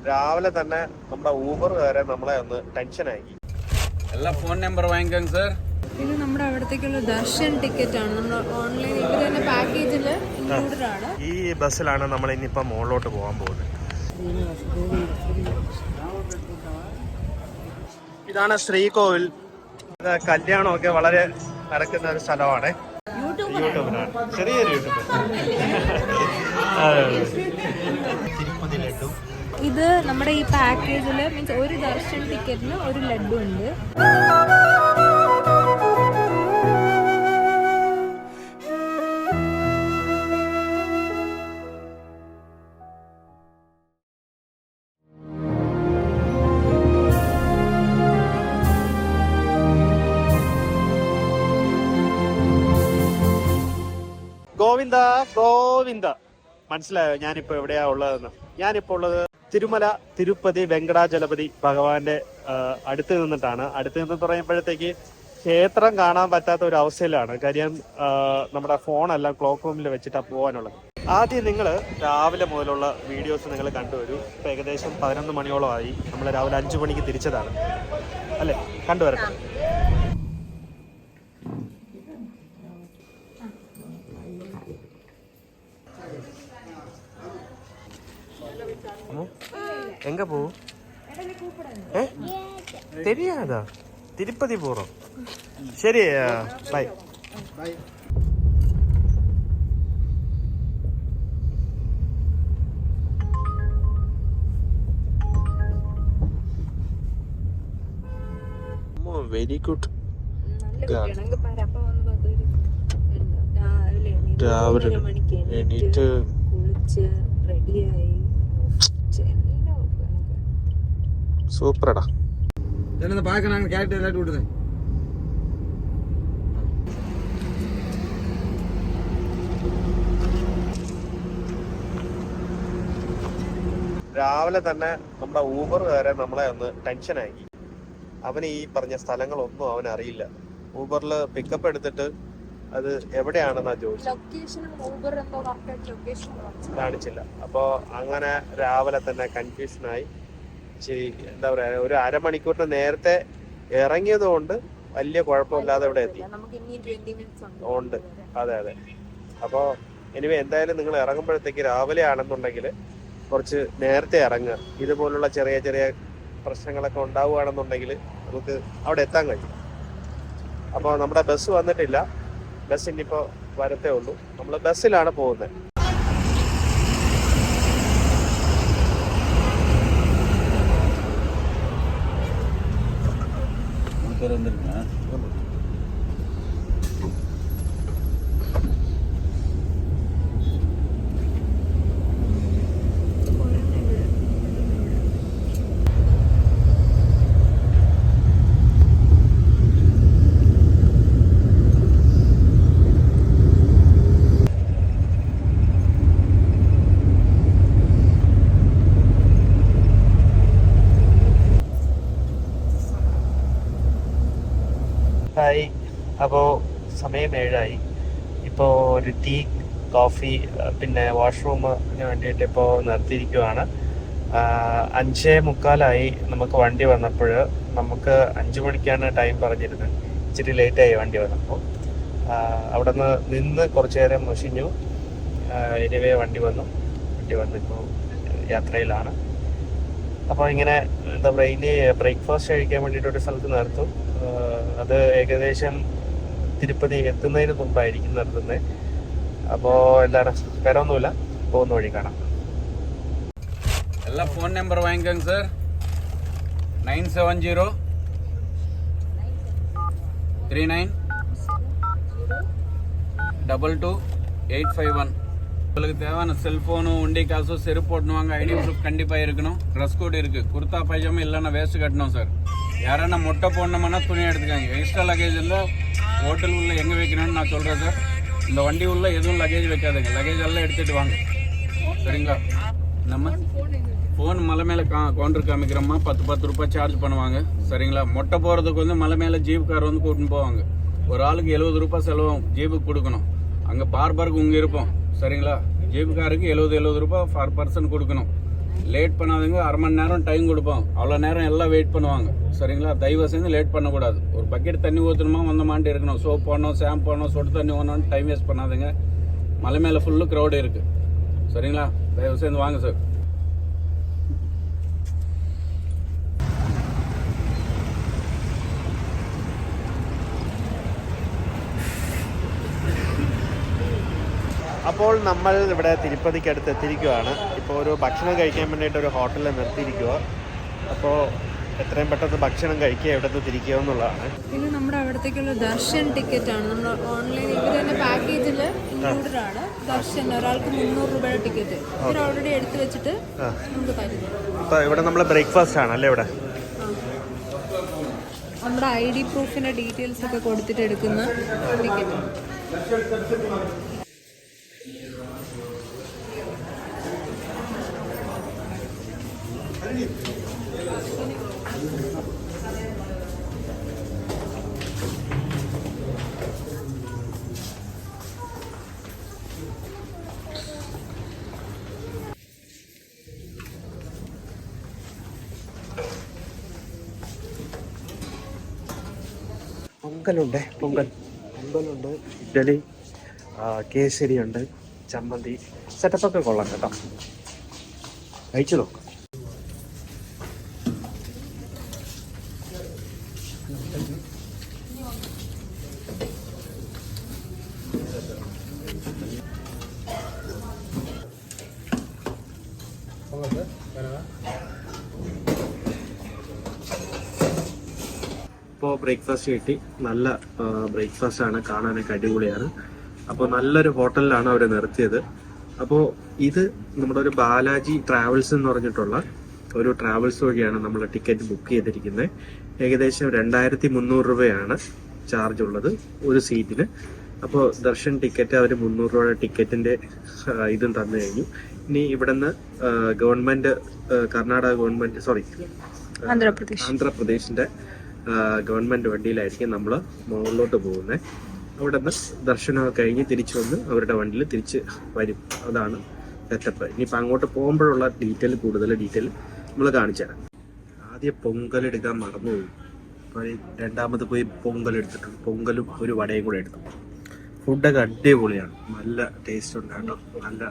രാവിലെ തന്നെ നമ്മുടെ ഊബറുകാരെ നമ്മളെ ഒന്ന് ടെൻഷനാക്കി. എല്ലാ ഫോൺ നമ്പർ വാങ്ങിക്കോங்க സാർ. ഇത് നമ്മുടെ അവിടത്തേക്കുള്ള ദർശൻ ടിക്കറ്റ് ആണ്. നമ്മൾ ഓൺലൈൻ ഇവർ തന്നെ പാക്കേജിൽ ഇൻക്ലൂഡഡ് ആണ്. ഈ ബസ്സിലാണ് നമ്മൾ ഇനിയിപ്പോൾ മുകളിലോട്ട് പോകാൻ പോകുന്നത്. ഇതാണ് ശ്രീകോവിൽ. കല്യാണമൊക്കെ വളരെ നടക്കുന്ന ഒരു സ്ഥലമാണ്. യൂട്യൂബിനാണ്, ചെറിയൊരു യൂട്യൂബ്. തിരുപ്പതി ലഡു. ഇത് നമ്മുടെ ഈ പാക്കേജിൽ മീൻസ് ഒരു ദർശൻ ടിക്കറ്റിന് ഒരു ലഡു ഉണ്ട്. ഗോവിന്ദ ഗോവിന്ദ. മനസ്സിലായോ ഞാനിപ്പോ എവിടെയാ ഉള്ളതെന്ന്? ഞാനിപ്പോ ഉള്ളത് തിരുമല തിരുപ്പതി വെങ്കടാചലപതി ഭഗവാന്റെ അടുത്ത് നിന്നിട്ടാണ്. അടുത്ത് നിന്ന് പറയുമ്പോഴത്തേക്ക് ക്ഷേത്രം കാണാൻ പറ്റാത്ത ഒരു അവസ്ഥയിലാണ്. കാര്യം നമ്മുടെ ഫോണെല്ലാം ക്ലോക്ക് റൂമിൽ വെച്ചിട്ടാണ് പോകാനുള്ളത്. ആദ്യം നിങ്ങൾ രാവിലെ മുതലുള്ള വീഡിയോസ് നിങ്ങൾ കണ്ടുവരൂ. ഇപ്പം ഏകദേശം 11 മണിയോളമായി. നമ്മൾ രാവിലെ 5 മണിക്ക് തിരിച്ചതാണ് അല്ലേ? കണ്ടുവരട്ടെ. எங்க போ தெரியாதா? திருப்பதி போறோம். சரி பை. Very good. രാവിലെ എണീറ്റ് കുളിച്ച് റെഡിയായി. സൂപ്പറടാ. രാവിലെ തന്നെ നമ്മുടെ ഊബറുകാരെ നമ്മളെ ഒന്ന് ടെൻഷനാക്കി. അവന് ഈ പറഞ്ഞ സ്ഥലങ്ങളൊന്നും അവൻ അറിയില്ല. ഊബറിൽ പിക്കപ്പ് എടുത്തിട്ട് അത് എവിടെയാണെന്നാ ചോദിച്ചത്. കാണിച്ചില്ല. അപ്പോ അങ്ങനെ രാവിലെ തന്നെ കൺഫ്യൂഷനായി. എന്താ പറയാ, ഒരു അരമണിക്കൂറിന് നേരത്തെ ഇറങ്ങിയത് കൊണ്ട് വലിയ കുഴപ്പമില്ലാതെ ഇവിടെ എത്തി. ഉണ്ട്, അതെ അതെ. അപ്പോൾ എനിവേ എന്തായാലും നിങ്ങൾ ഇറങ്ങുമ്പോഴത്തേക്ക് രാവിലെ ആണെന്നുണ്ടെങ്കിൽ കുറച്ച് നേരത്തെ ഇറങ്ങുക. ഇതുപോലുള്ള ചെറിയ ചെറിയ പ്രശ്നങ്ങളൊക്കെ ഉണ്ടാവുകയാണെന്നുണ്ടെങ്കിൽ നമുക്ക് അവിടെ എത്താൻ കഴിയും. അപ്പോൾ നമ്മുടെ ബസ് വന്നിട്ടില്ല. ബസ് ഇനിയിപ്പോൾ വരത്തേ ഉള്ളൂ. നമ്മൾ ബസ്സിലാണ് പോകുന്നത്. ായി. അപ്പോൾ സമയം 7ആയി. ഇപ്പോൾ ഒരു ടീ, കോഫി, പിന്നെ വാഷ്റൂമിന് വേണ്ടിയിട്ട് ഇപ്പോൾ നിർത്തിയിരിക്കുവാണ്. 5:45 നമുക്ക് വണ്ടി വന്നപ്പോൾ. നമുക്ക് 5 മണിക്കാണ് ടൈം പറഞ്ഞിരുന്നത്. ഇച്ചിരി ലേറ്റായി വണ്ടി വന്നപ്പോൾ. അവിടെ നിന്ന് കുറച്ച് നേരം മുഷിഞ്ഞു. എനിവേ വണ്ടി വന്നിപ്പോൾ യാത്രയിലാണ്. അപ്പോൾ ഇങ്ങനെ എന്താ പറയുക, ഇനി ബ്രേക്ക്ഫാസ്റ്റ് കഴിക്കാൻ വേണ്ടിയിട്ട് ഒരു സ്ഥലത്ത് നിർത്തും. അത് ഏകദേശം തിരുപ്പതി എത്തുന്നതിന് മുമ്പായിരിക്കും നിർത്തുന്നത്. അപ്പോൾ എന്താണ്, വേറെ ഒന്നുമില്ല, പോകുന്ന വഴി കാണാം. എല്ലാ ഫോൺ നമ്പർ വാങ്ങിക്കോங்க സാർ. 970 39 22 851. உங்களுக்கு தேவையான செல்ஃபோனு, உண்டி காசு, செருப்பு போட்டுனுவாங்க, ஐடி ப்ரூஃப் கண்டிப்பாக இருக்கணும். ட்ரெஸ் கோட் இருக்குது. குர்த்தா பைஜாமா இல்லைன்னா வேஸ்ட் கட்டணும் சார். யாரானா மொட்டை போடணும்னா துணி எடுத்துக்காங்க. எக்ஸ்ட்ரா லக்கேஜ் இருந்தால் ஹோட்டல் உள்ள எங்கே வைக்கணும்னு நான் சொல்கிறேன் சார். இந்த வண்டி உள்ள எதுவும் லக்கேஜ் வைக்காதுங்க. லக்கேஜ் எல்லாம் எடுத்துகிட்டு வாங்க, சரிங்களா? நம்ம ஃபோன் மலை மேலே கவுண்டர் காமிக்கிறோம்மா, 10 ரூபாய் சார்ஜ் பண்ணுவாங்க, சரிங்களா? மொட்டை போகிறதுக்கு வந்து மலை மேலே ஜீப் கார் வந்து கூட்டின்னு போவாங்க. ஒரு ஆளுக்கு 70 ரூபாய் செலவும் ஜீப்புக்கு கொடுக்கணும். அங்கே பார்பருக்கு இங்கே இருப்போம், சரிங்களா? ஜீப் காருக்கு 70 ரூபாய் பர் பர்சன் கொடுக்கணும். லேட் பண்ணாதீங்க. அரை மணி நேரம் டைம் கொடுப்போம், அவ்வளோ நேரம் எல்லாம் வெயிட் பண்ணுவாங்க. சரிங்களா? தயவு செஞ்சு லேட் பண்ணக்கூடாது. ஒரு பக்கெட் தண்ணி ஊற்றணுமா வந்தமான்ட்டு இருக்கணும். சோப் போடணும், ஷாம்பு போடணும், சொட்டு தண்ணி ஓடணும். டைம் வேஸ்ட் பண்ணாதீங்க. மலை மேலே ஃபுல்லு க்ரௌடு இருக்குது. சரிங்களா? தயவு செஞ்சு வாங்க சார். അപ്പോൾ നമ്മൾ ഇവിടെ തിരുപ്പതിക്കടുത്ത് എത്തിയിരിക്കുകയാണ്. ഇപ്പോൾ ഒരു ഭക്ഷണം കഴിക്കാൻ വേണ്ടിയിട്ട് ഒരു ഹോട്ടലിൽ നിർത്തിയിരിക്കുക. അപ്പോൾ എത്രയും പെട്ടെന്ന് ഭക്ഷണം കഴിക്കുക, എവിടെ നിന്ന് തിരിക്കുക എന്നുള്ളതാണ്. ഇത് നമ്മുടെ അവിടത്തേക്കുള്ള ദർശൻ ടിക്കറ്റ് ആണ്. നമ്മൾ ഓൺലൈൻ ഇവർ തന്നെ പാക്കേജിൽ ഇൻക്ലൂഡഡ് ആണ്. ദർശൻ ഒരാൾക്ക് 300 രൂപയുടെ ടിക്കറ്റ് ഇവർ ഓൾറെഡി എടുത്തു വെച്ചിട്ട് നമുക്ക് തരുന്നു. അപ്പോൾ ഇവിടെ നമ്മൾ ബ്രേക്ക്ഫാസ്റ്റ് ആണല്ലേ ഇവിടെ? നമ്മുടെ ID പ്രൂഫിന്റെ ഡീറ്റെയിൽസ് ഒക്കെ കൊടുത്തിട്ട് എടുക്കുന്ന ടിക്കറ്റ്. പൊങ്കലുണ്ട്, ഇഡ്ഡലി, കേസരി ഉണ്ട്, ചമ്മന്തി. സെറ്റപ്പൊക്കെ കൊള്ളാം കേട്ടോ. കഴിച്ചു നോക്കാം. ഇപ്പോൾ ബ്രേക്ക്ഫാസ്റ്റ് കിട്ടി. നല്ല ബ്രേക്ക്ഫാസ്റ്റ് ആണ്, കാണാനൊക്കെ അടിപൊളിയാണ്. അപ്പോൾ നല്ലൊരു ഹോട്ടലിലാണ് അവരെ നിർത്തിയത്. അപ്പോൾ ഇത് നമ്മുടെ ഒരു ബാലാജി ട്രാവൽസ് എന്ന് പറഞ്ഞിട്ടുള്ള ഒരു ട്രാവൽസ് വഴിയാണ് നമ്മൾ ടിക്കറ്റ് ബുക്ക് ചെയ്തിരിക്കുന്നത്. ഏകദേശം 2300 രൂപയാണ് ചാർജ് ഉള്ളത് ഒരു സീറ്റിന്. അപ്പോൾ ദർശൻ ടിക്കറ്റ് അവർ 300 രൂപയുടെ ടിക്കറ്റിന്റെ ഇതും തന്നു കഴിഞ്ഞു. ഇനി ഇവിടുന്ന് ഗവൺമെന്റ് കർണാടക ഗവൺമെന്റ് ആന്ധ്രാപ്രദേശിന്റെ ഗവൺമെന്റ് വണ്ടിയിലായിരിക്കും നമ്മൾ മുകളിലോട്ട് പോകുന്നത്. അവിടെ നിന്ന് ദർശനമൊക്കെ കഴിഞ്ഞ് തിരിച്ചു വന്ന് അവരുടെ വണ്ടിയിൽ തിരിച്ച് വരും. അതാണ് സെറ്റപ്പ്. ഇനിയിപ്പോൾ അങ്ങോട്ട് പോകുമ്പോഴുള്ള കൂടുതൽ ഡീറ്റെയിൽ നമ്മൾ കാണിച്ചു തരാം. ആദ്യം പൊങ്കലെടുക്കാൻ മറന്നുപോയി. അപ്പോൾ രണ്ടാമത് പോയി പൊങ്കലെടുത്തിട്ടുണ്ട്. പൊങ്കലും ഒരു വടയും കൂടെ എടുത്തു. ഫുഡൊക്കെ അടിപൊളിയാണ്, നല്ല ടേസ്റ്റ് ഉണ്ട് കേട്ടോ. നല്ല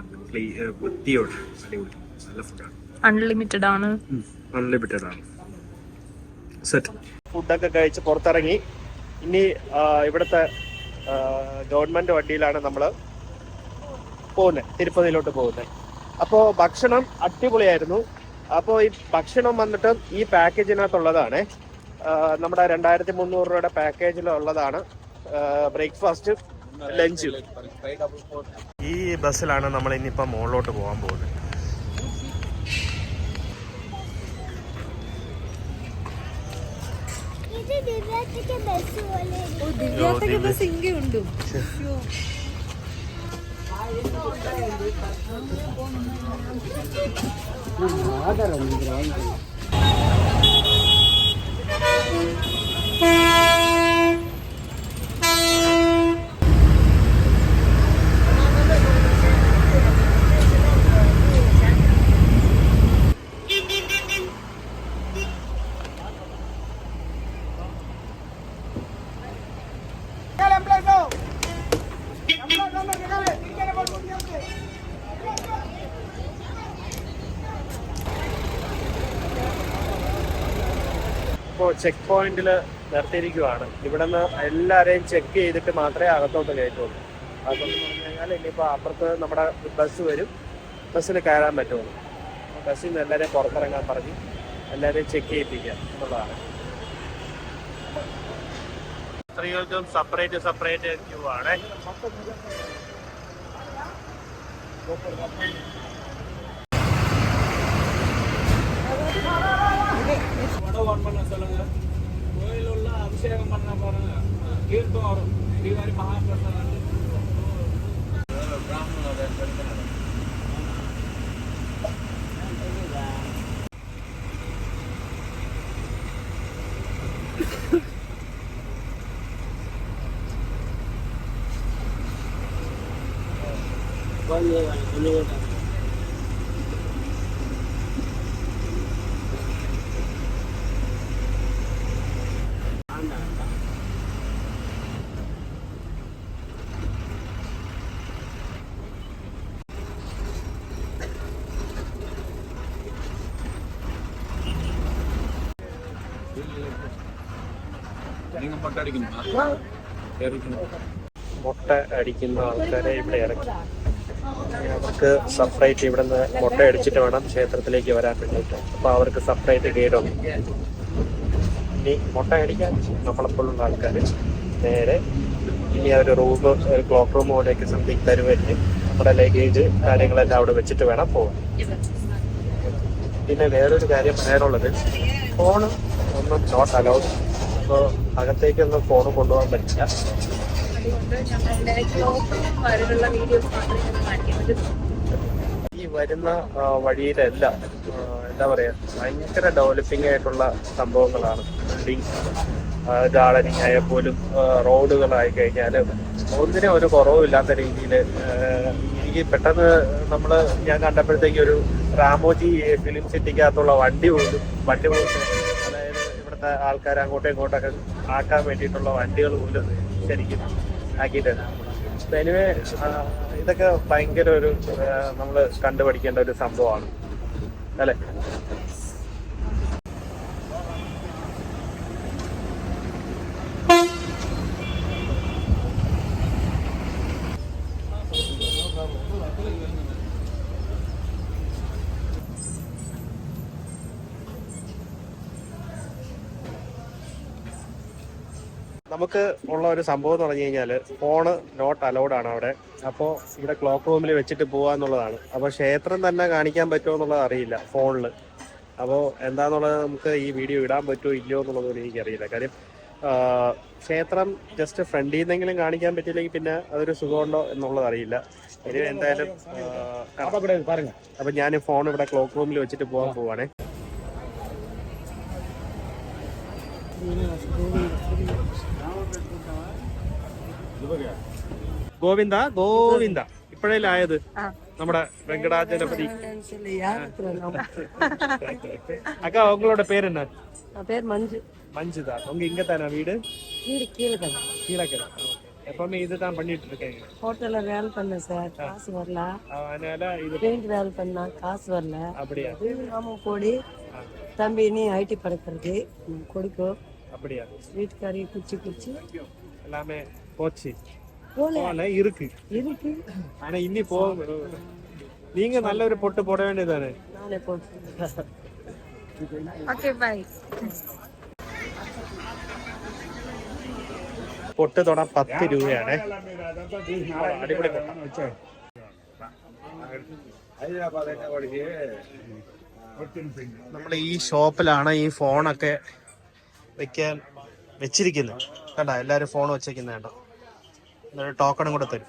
വൃത്തിയുണ്ട്, അടിപൊളി നല്ല ഫുഡാണ്. അൺലിമിറ്റഡ് ആണ്. സെറ്റ്. ഫുഡൊക്കെ കഴിച്ച് പുറത്തിറങ്ങി. ഇനി ഇവിടുത്തെ ഗവൺമെന്റ് വണ്ടിയിലാണ് നമ്മൾ പോകുന്നത്, തിരുപ്പതിയിലോട്ട് പോകുന്നത്. അപ്പോൾ ഭക്ഷണം അടിപൊളിയായിരുന്നു. അപ്പോൾ ഈ ഭക്ഷണം വന്നിട്ട് ഈ പാക്കേജിനകത്തുള്ളതാണ്. നമ്മുടെ 2300 രൂപയുടെ പാക്കേജിലുള്ളതാണ്. Breakfast, lunch. ഈ ബസ്സിലാണ് നമ്മൾ ഇനിയിപ്പോൾ മുകളിലോട്ട് പോകാൻ പോകുന്നത്. ദിവ്യാത്തൊക്കെ ബസ് ഇங்கே ഉണ്ട്. ഇപ്പോൾ ചെക്ക് പോയിന്റിൽ നിർത്തിയിരിക്കുവാണ്. ഇവിടെ നിന്ന് എല്ലാവരെയും ചെക്ക് ചെയ്തിട്ട് മാത്രമേ അകത്തോട്ട് കയറ്റുള്ളൂ. അതെന്ന് പറഞ്ഞു കഴിഞ്ഞാൽ ഇനിയിപ്പോൾ അപ്പുറത്ത് നമ്മുടെ ബസ് വരും, ബസ്സിൽ കയറാൻ പറ്റുള്ളൂ. ബസ്സിൽ നിന്ന് എല്ലാവരെയും പുറത്തിറങ്ങാൻ പറഞ്ഞ് എല്ലാവരെയും ചെക്ക് ചെയ്യിപ്പിക്കുക എന്നുള്ളതാണ്. സ്ത്രീകൾക്കും സെപ്പറേറ്റ് ക്യൂ ആണ്. கோயிலுள்ள அபிஷேகம் பண்ண பாருங்க, தீர்த்தம் வரும். ஸ்ரீவாரி மகாபிரசாதம் பிராமணோட നിങ്ങൾ മുട്ട അടിക്കുന്നു മുട്ട അടിക്കുന്ന ആൾക്കാരെ ഇവിടെ ഇറക്കി. അവർക്ക് സെപ്പറേറ്റ് ഇവിടെ നിന്ന് മുട്ട അടിച്ചിട്ട് വേണം ക്ഷേത്രത്തിലേക്ക് വരാൻ വേണ്ടിയിട്ട്. അപ്പോൾ അവർക്ക് സെപ്പറേറ്റ് ഗൈഡുണ്ട്. ഇനി മുട്ട അടിക്കാൻ നമ്മളെപ്പോലുള്ള ആൾക്കാർ നേരെ ഇനി ഒരു റൂം, ഒരു ക്ലോക്ക് റൂം പോലെയൊക്കെ സംതിങ് തരുവരിഞ്ഞ് നമ്മുടെ ലഗേജ് കാര്യങ്ങളെല്ലാം അവിടെ വെച്ചിട്ട് വേണം പോകാൻ. പിന്നെ വേറൊരു കാര്യം പറയാനുള്ളത്, ഫോണ് ഒന്നും നോട്ട് അലൗഡ്. അപ്പോൾ അകത്തേക്കൊന്നും ഫോൺ കൊണ്ടുപോകാൻ പറ്റില്ല. ഈ വരുന്ന വഴിയിലെല്ലാം എന്താ പറയാ, ഭയങ്കര ഡെവലപ്പിംഗ് ആയിട്ടുള്ള സംഭവങ്ങളാണ്. ബിൽഡിങ്, ഗാർഡനിങ് ആയാൽ പോലും, റോഡുകളായി കഴിഞ്ഞാലും ഒന്നിനും ഒരു കുറവുമില്ലാത്ത രീതിയിൽ. എനിക്ക് പെട്ടെന്ന് ഞാൻ കണ്ടപ്പോഴത്തേക്ക് ഒരു രാമോജി ഫിലിം സിറ്റിക്കകത്തുള്ള വണ്ടി പോലും അതായത് ഇവിടുത്തെ ആൾക്കാർ അങ്ങോട്ടും ഇങ്ങോട്ടൊക്കെ ആക്കാൻ വേണ്ടിയിട്ടുള്ള വണ്ടികൾ പോലും ശരിക്കും ആക്കിയിട്ടുണ്ട്. എനിവേ ഇതൊക്കെ ഭയങ്കര ഒരു നമ്മൾ കണ്ടുപഠിക്കേണ്ട ഒരു സംഭവമാണ് അല്ലേ. നമുക്ക് ഉള്ള ഒരു സംഭവം എന്ന് പറഞ്ഞു കഴിഞ്ഞാൽ ഫോണ് നോട്ട് അലൗഡ് ആണ് അവിടെ. അപ്പോൾ ഇവിടെ ക്ലോക്ക് റൂമിൽ വെച്ചിട്ട് പോകാന്നുള്ളതാണ്. അപ്പോൾ ക്ഷേത്രം തന്നെ കാണിക്കാൻ പറ്റുമോ എന്നുള്ളത് അറിയില്ല ഫോണിൽ. അപ്പോൾ എന്താന്നുള്ളത് നമുക്ക് ഈ വീഡിയോ ഇടാൻ പറ്റുമോ ഇല്ലയോ എന്നുള്ളതൊന്നും എനിക്കറിയില്ല. കാര്യം ക്ഷേത്രം ജസ്റ്റ് ഫ്രണ്ടിൽ നിന്നെങ്കിലും കാണിക്കാൻ പറ്റില്ലെങ്കിൽ പിന്നെ അതൊരു സുഖമുണ്ടോ എന്നുള്ളത് അറിയില്ല. ഇനി എന്തായാലും അപ്പം ഞാൻ ഫോൺ ഇവിടെ ക്ലോക്ക് റൂമിൽ വെച്ചിട്ട് പോകാൻ പോവാണേ. ഗോവിന്ദ ഗോവിന്ദ ഇപ്പോഴല്ലേ ആയത് നമ്മുടെ വെങ്കടാചലപതി. அக்கா உங்களோட பேர் என்ன? பேர் மஞ்சு. மஞ்சு தான். உங்க இங்க தானே வீடு? வீடு கீழக்கரை. கீழக்கரை. எப்பவுமே இதுதான் பண்ணிட்டு இருக்கீங்க? ஹோட்டல்ல வேலை பண்ணேன் சார், காசு வரல. அதனால இது பெயிண்ட் வேலை பண்ணா காசு வரல. அப்படியா? நாம போடி தம்பி நீ ஐடி படுக்கிறது கொடுக்கும். அப்படியா? வீட்டுக்காரி குச்சி குச்சி எல்லாமே போச்சு. போல இருக்கு இருக்கு. ஆனா இன்னி போ, நீங்க நல்ல ஒரு பொட்டு போட வேண்டியதானே. நானே போட்டு. Okay bye. പൊട്ട് തൊടാൻ 10 രൂപയാണ്. അടിപൊളി പൊട്ട. നമ്മൾ ഈ ഷോപ്പിലാണ് ഈ ഫോണൊക്കെ വെച്ചിരിക്കുന്നത്. കണ്ട എല്ലാരും ഫോൺ വെച്ചേക്കുന്നത് കേട്ടോ. എന്നൊരു ടോക്കണും കൂടെ തരും.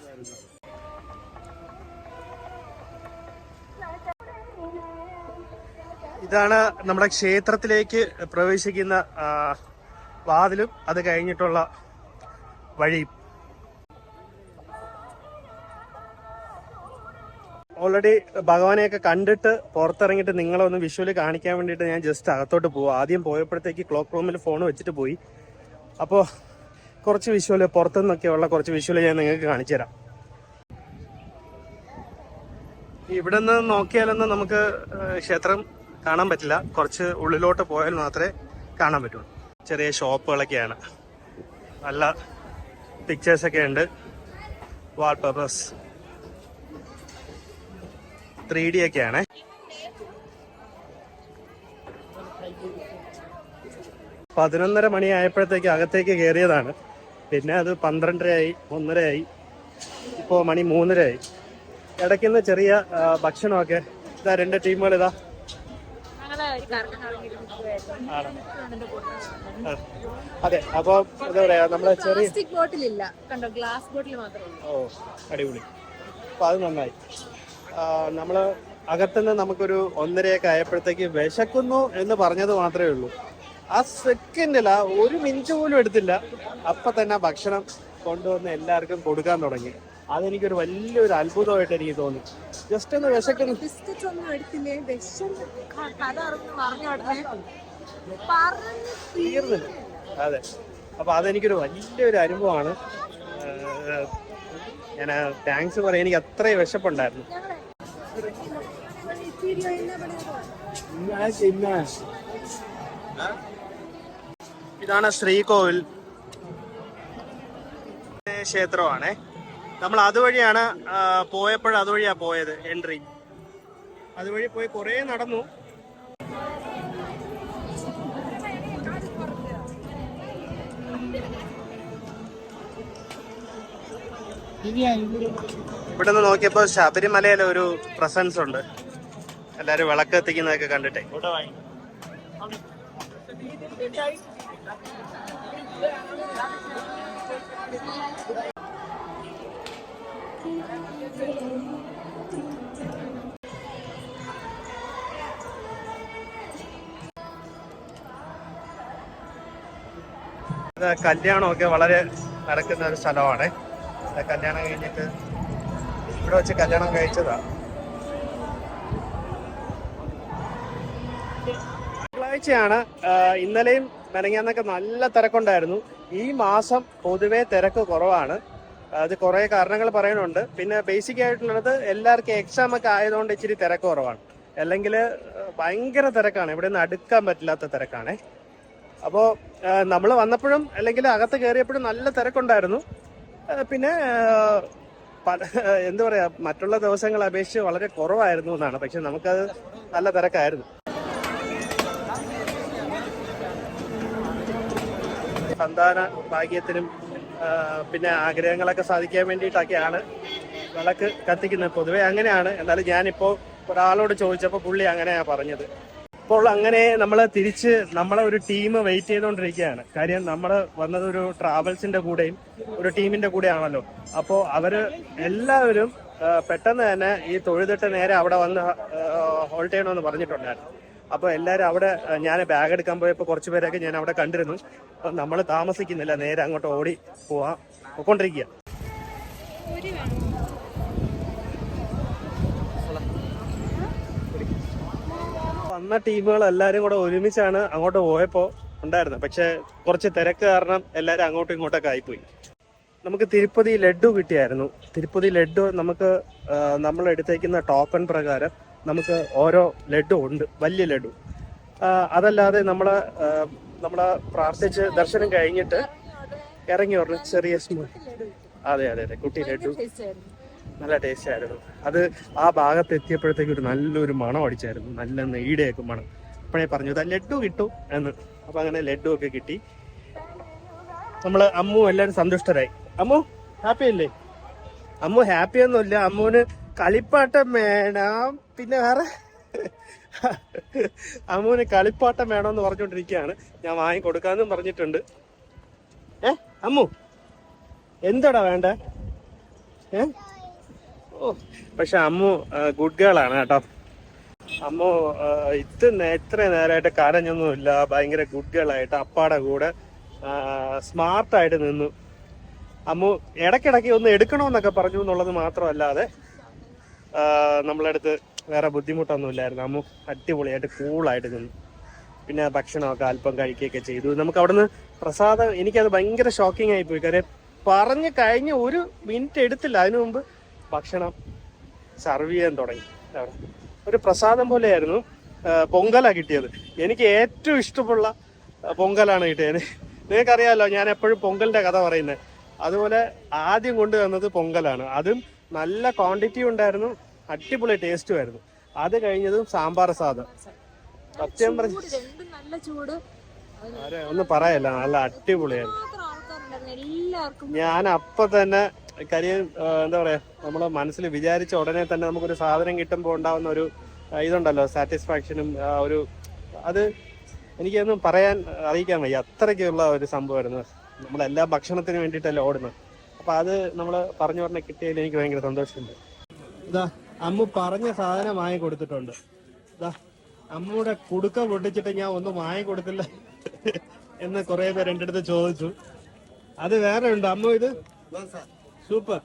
ഇതാണ് നമ്മുടെ ക്ഷേത്രത്തിലേക്ക് പ്രവേശിക്കുന്ന വാതിലും അത് കഴിഞ്ഞിട്ടുള്ള വഴിയും. ഓൾറെഡി ഭഗവാനെയൊക്കെ കണ്ടിട്ട് പുറത്തിറങ്ങിയിട്ട് നിങ്ങളെ ഒന്ന് വിഷ്വലി കാണിക്കാൻ വേണ്ടിയിട്ട് ഞാൻ ജസ്റ്റ് അകത്തോട്ട് പോകും. ആദ്യം പോയപ്പോഴത്തേക്ക് ക്ലോക്ക് റൂമിൽ ഫോൺ വെച്ചിട്ട് പോയി. അപ്പോൾ കുറച്ച് വിഷ്വല് പുറത്തുനിന്നൊക്കെയുള്ള കുറച്ച് വിഷ്വല് ഞാൻ നിങ്ങൾക്ക് കാണിച്ചു തരാം. ഇവിടെ നിന്ന് നോക്കിയാലൊന്നും നമുക്ക് ക്ഷേത്രം കാണാൻ പറ്റില്ല. കുറച്ച് ഉള്ളിലോട്ട് പോയാൽ മാത്രമേ കാണാൻ പറ്റുള്ളൂ. ചെറിയ ഷോപ്പുകളൊക്കെയാണ്, നല്ല പിക്ചേഴ്സൊക്കെ ഉണ്ട്, വാൾപേപ്പേഴ്സ് 3D ഒക്കെയാണ്. പതിനൊന്നര മണി ആയപ്പോഴത്തേക്ക് അകത്തേക്ക് കയറിയതാണ്. പിന്നെ അത് 12:30 1:30 ഇപ്പോൾ മണി 3:30. ഇടയ്ക്കുന്ന ചെറിയ ഭക്ഷണമൊക്കെ ഇതാ 2 ടീമുകൾ ഇതാ. അതെ, അപ്പൊ എന്താ പറയാ, നമ്മളെ ചെറിയ ബോട്ടിലില്ല, കണ്ടോ, ഗ്ലാസ് ബോട്ടിൽ മാത്രമേ ഉള്ളൂ. ഓ അടിപൊളി. അപ്പൊ അത് നന്നായി. നമ്മള് അകത്തുനിന്ന് നമുക്കൊരു 1:30 ആയപ്പോഴത്തേക്ക് വിശക്കുന്നു എന്ന് പറഞ്ഞത് മാത്രമേ ഉള്ളൂ. ആ സെക്കൻഡില 1 മിനിറ്റ് പോലും എടുത്തില്ല. അപ്പൊ തന്നെ ഭക്ഷണം കൊണ്ടുവന്ന് എല്ലാവർക്കും കൊടുക്കാൻ തുടങ്ങി. അതെനിക്കൊരു വലിയൊരു അത്ഭുതമായിട്ട് എനിക്ക് തോന്നി. ജസ്റ്റ് ഒന്ന് വിശക്കുന്നു. ബിസ്ക്കറ്റ് ഒന്നും എടുത്തില്ലേ, തീർന്നില്ല. അതെ, അപ്പൊ അതെനിക്കൊരു വലിയൊരു അനുഭവമാണ്. ഞാൻ താങ്ക്സ് പറയാൻ, എനിക്ക് അത്രയും വിശപ്പുണ്ടായിരുന്നു. ഇതാണ് ശ്രീകോവിൽ. ആഞ്ജനേയ ക്ഷേത്രമാണേ. നമ്മൾ അതുവഴിയാണ് പോയപ്പോൾ അതുവഴിയാ പോയത്. എൻട്രി അതുവഴി പോയി കുറേ നടന്നു. ഇവിടെ നിന്ന് നോക്കിയപ്പോ ശബരിമലയിലെ ഒരു പ്രസൻസ് ഉണ്ട്. എല്ലാരും വിളക്ക് എത്തിക്കുന്നതൊക്കെ കണ്ടിട്ടേ. കല്യാണമൊക്കെ വളരെ നടക്കുന്ന ഒരു സ്ഥലമാണ്. കല്യാണം കഴിഞ്ഞിട്ട് ഇവിടെ വെച്ച് കല്യാണം കഴിച്ചതാ. തിങ്കളാഴ്ചയാണ്. ഇന്നലെയും മെനങ്ങാന്നൊക്കെ നല്ല തിരക്കുണ്ടായിരുന്നു. ഈ മാസം പൊതുവെ തിരക്ക് കുറവാണ്. അത് കുറേ കാരണങ്ങൾ പറയുന്നുണ്ട്. പിന്നെ ബേസിക് ആയിട്ടുള്ളത് എല്ലാവർക്കും എക്സാം ഒക്കെ ആയതുകൊണ്ട് ഇച്ചിരി തിരക്ക് കുറവാണ്. അല്ലെങ്കിൽ ഭയങ്കര തിരക്കാണ്. ഇവിടെ നിന്ന് അടുക്കാൻ പറ്റില്ലാത്ത തിരക്കാണേ. അപ്പോൾ നമ്മൾ വന്നപ്പോഴും അല്ലെങ്കിൽ അകത്ത് കയറിയപ്പോഴും നല്ല തിരക്കുണ്ടായിരുന്നു. പിന്നെ എന്താ പറയാ, മറ്റുള്ള ദിവസങ്ങളെ അപേക്ഷിച്ച് വളരെ കുറവായിരുന്നു എന്നാണ്. പക്ഷെ നമുക്കത് നല്ല തിരക്കായിരുന്നു. സന്താന ഭാഗ്യത്തിനും പിന്നെ ആഗ്രഹങ്ങളൊക്കെ സാധിക്കാൻ വേണ്ടിയിട്ടൊക്കെയാണ് വിളക്ക് കത്തിക്കുന്നത്. പൊതുവെ അങ്ങനെയാണ്. എന്നാലും ഞാനിപ്പോൾ ഒരാളോട് ചോദിച്ചപ്പോൾ പുള്ളി അങ്ങനെയാണ് പറഞ്ഞത്. അപ്പോൾ അങ്ങനെ നമ്മൾ തിരിച്ച് നമ്മളെ ഒരു ടീം വെയിറ്റ് ചെയ്തുകൊണ്ടിരിക്കുകയാണ്. കാര്യം നമ്മൾ വന്നത് ഒരു ട്രാവൽസിന്റെ കൂടെയും ഒരു ടീമിന്റെ കൂടെയാണല്ലോ. അപ്പോൾ അവര് എല്ലാവരും പെട്ടെന്ന് തന്നെ ഈ തൊഴുതിട്ട് നേരെ അവിടെ വന്ന് ഹോൾട്ട് ചെയ്യണമെന്ന് പറഞ്ഞിട്ടുണ്ടായിരുന്നു. അപ്പോൾ എല്ലാവരും അവിടെ, ഞാൻ ബാഗ് എടുക്കാൻ പോയപ്പോൾ കുറച്ച് പേരൊക്കെ ഞാൻ അവിടെ കണ്ടിരുന്നു. അപ്പം നമ്മൾ താമസിക്കുന്നില്ല, നേരെ അങ്ങോട്ട് ഓടി പോയിക്കൊണ്ടിരിക്കുക. വന്ന ടീമുകൾ എല്ലാവരും കൂടെ ഒരുമിച്ചാണ് അങ്ങോട്ട് പോയപ്പോൾ ഉണ്ടായിരുന്നത്. പക്ഷെ കുറച്ച് തിരക്ക് കാരണം എല്ലാവരും അങ്ങോട്ടും ഇങ്ങോട്ടൊക്കെ ആയിപ്പോയി. നമുക്ക് തിരുപ്പതി ലഡ്ഡു കിട്ടിയായിരുന്നു. തിരുപ്പതി ലഡ്ഡു നമുക്ക് നമ്മൾ എടുത്തേക്കുന്ന ടോക്കൺ പ്രകാരം നമുക്ക് ഓരോ ലഡ്ഡു ഉണ്ട്, വലിയ ലഡ്ഡു. അതല്ലാതെ നമ്മളെ പ്രാർത്ഥിച്ച് ദർശനം കഴിഞ്ഞിട്ട് ഇറങ്ങി വരണം ചെറിയ സ്മൂൾ. അതെ അതെ അതെ, കുട്ടി ലഡ്ഡു നല്ല ടേസ്റ്റ് ആയിരുന്നു. അത് ആ ഭാഗത്ത് എത്തിയപ്പോഴത്തേക്ക് ഒരു നല്ലൊരു മണം അടിച്ചായിരുന്നു, നല്ല നെയ്യുടെയൊക്കെ മണം. അപ്പോഴേ പറഞ്ഞു ഇതാ ലഡ്ഡു കിട്ടും എന്ന്. അപ്പൊ അങ്ങനെ ലഡ്ഡു ഒക്കെ കിട്ടി. നമ്മള് അമ്മു എല്ലാവരും സന്തുഷ്ടരായി. അമ്മു ഹാപ്പി അല്ലേ? അമ്മു ഹാപ്പി ഒന്നുമില്ല, അമ്മുവിന് കളിപ്പാട്ടം വേണം. പിന്നെ വേറെ അമ്മുവിന് കളിപ്പാട്ടം വേണമെന്ന് പറഞ്ഞുകൊണ്ടിരിക്കുകയാണ്. ഞാൻ വാങ്ങി കൊടുക്കാന്നും പറഞ്ഞിട്ടുണ്ട്. അമ്മു എന്താടാ വേണ്ടേ? ഓ, പക്ഷെ അമ്മു ഗുഡ് ഗേൾ ആണ് കേട്ടോ. അമ്മു എത്ര നേരമായിട്ട് കരഞ്ഞൊന്നുമില്ല. ഭയങ്കര ഗുഡ് ഗേൾ ആയിട്ട് അപ്പാടെ കൂടെ സ്മാർട്ടായിട്ട് നിന്നു. അമ്മു ഇടയ്ക്കിടയ്ക്ക് ഒന്ന് എടുക്കണമെന്നൊക്കെ പറഞ്ഞു എന്നുള്ളത് മാത്രമല്ലാതെ നമ്മളടുത്ത് വേറെ ബുദ്ധിമുട്ടൊന്നും ഇല്ലായിരുന്നു. അമ്മു അടിപൊളിയായിട്ട് കൂളായിട്ട് നിന്നു. പിന്നെ ഭക്ഷണമൊക്കെ അല്പം കഴിക്കുകയൊക്കെ ചെയ്തു. നമുക്ക് അവിടുന്ന് പ്രസാദം, എനിക്കത് ഭയങ്കര ഷോക്കിംഗ് ആയിപ്പോയി. കാര്യം പറഞ്ഞ് കഴിഞ്ഞ് ഒരു മിനിറ്റ് എടുത്തില്ല, അതിനു മുമ്പ് ഭക്ഷണം സർവ് ചെയ്യാൻ തുടങ്ങി. ഒരു പ്രസാദം പോലെയായിരുന്നു. പൊങ്കലാണ് കിട്ടിയത്. എനിക്ക് ഏറ്റവും ഇഷ്ടമുള്ള പൊങ്കലാണ് കിട്ടിയത്. നിങ്ങൾക്കറിയാമല്ലോ ഞാൻ എപ്പോഴും പൊങ്കലിന്റെ കഥ പറയുന്നത്. അതുപോലെ ആദ്യം കൊണ്ടുവന്നത് പൊങ്കലാണ്. അതും നല്ല ക്വാണ്ടിറ്റി ഉണ്ടായിരുന്നു, അടിപൊളി ടേസ്റ്റും ആയിരുന്നു. അത് കഴിഞ്ഞതും സാമ്പാർ സാദം. സത്യം പറഞ്ഞ ഒന്നും പറയല്ല, നല്ല അടിപൊളിയായിരുന്നു. ഞാൻ അപ്പൊ തന്നെ കാര്യം എന്താ പറയാ, നമ്മളെ മനസ്സിൽ വിചാരിച്ച ഉടനെ തന്നെ നമുക്കൊരു സാധനം കിട്ടുമ്പോൾ ഉണ്ടാവുന്ന ഒരു ഇതുണ്ടല്ലോ, സാറ്റിസ്ഫാക്ഷനും ഒരു അത് എനിക്കൊന്നും പറയാൻ അറിയിക്കാൻ വയ്യ. അത്രയ്ക്കുള്ള ഒരു സംഭവമായിരുന്നു. നമ്മളെല്ലാ ഭക്ഷണത്തിന് വേണ്ടിയിട്ടല്ലേ ഓടുന്നത്. അപ്പൊ അത് നമ്മൾ പറഞ്ഞു പറഞ്ഞ കിട്ടിയതിൽ എനിക്ക് ഭയങ്കര സന്തോഷമുണ്ട്. ഇതാ അമ്മു പറഞ്ഞ സാധനം വാങ്ങി കൊടുത്തിട്ടുണ്ട്. ഇതാ അമ്മൂടെ കുടുക്ക പൊട്ടിച്ചിട്ട് ഞാൻ ഒന്നും വാങ്ങി കൊടുത്തില്ല എന്ന് കുറെ പേര് എൻ്റെ അടുത്ത് ചോദിച്ചു. അത് വേറെ ഉണ്ട്. അമ്മു ഇത് സൂപ്പർ.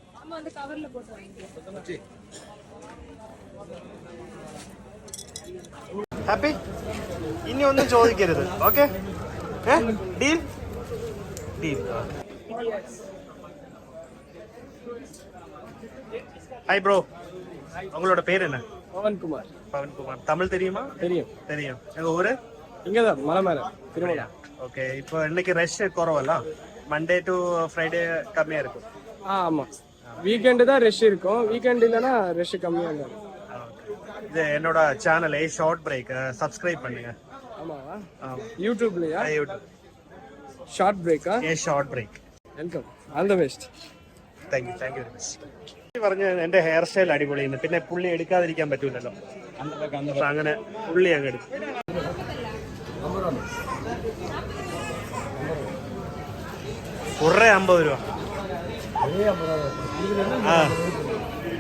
ഹാപ്പി? ഇനി ഒന്നും ചോദിക്കരുത്. Okay? Deal? Deal. Hi bro, உங்களோட பேர் என்ன? பவன்குமார். பவன்குமார். தமிழ் தெரியுமா? தெரியும். தெரியும். எங்க ஊரு? இங்கதான் மலை மேல திருமணம். ஓகே. இப்போ இன்னைக்கு ரஷ் குறவல்ல, மண்டே டு ஃப்ரைடே கம்மியா இருக்கும். ஆமாம். வீக்கெண்டு தான் ரஷ் இருக்கும். வீக்கெண்ட் இல்லைன்னா ரஷ் கம்மியாக இருந்தாலும். இது என்னோட சேனல் ஷார்ட் பிரேக் சப்ஸ்கிரைப் பண்ணுங்க. ஆமாவா? യൂട്യൂബിലെയാ? യൂട്യൂബ് ഷോർട്ട് ബ്രേക്കാ? Short break. Welcome. All the best. Thank you very much. പറഞ്ഞു എന്റെ ഹെയർ സ്റ്റൈൽ അടിപൊളിയാണ്, പിന്നെ പുള്ളി എടുക്കാതിരിക്കാൻ പറ്റൂലല്ലോ, അപ്പൊ അങ്ങനെ പുള്ളി അങ്ങ് എടുക്കും. കുറേ 50 രൂപ. ആ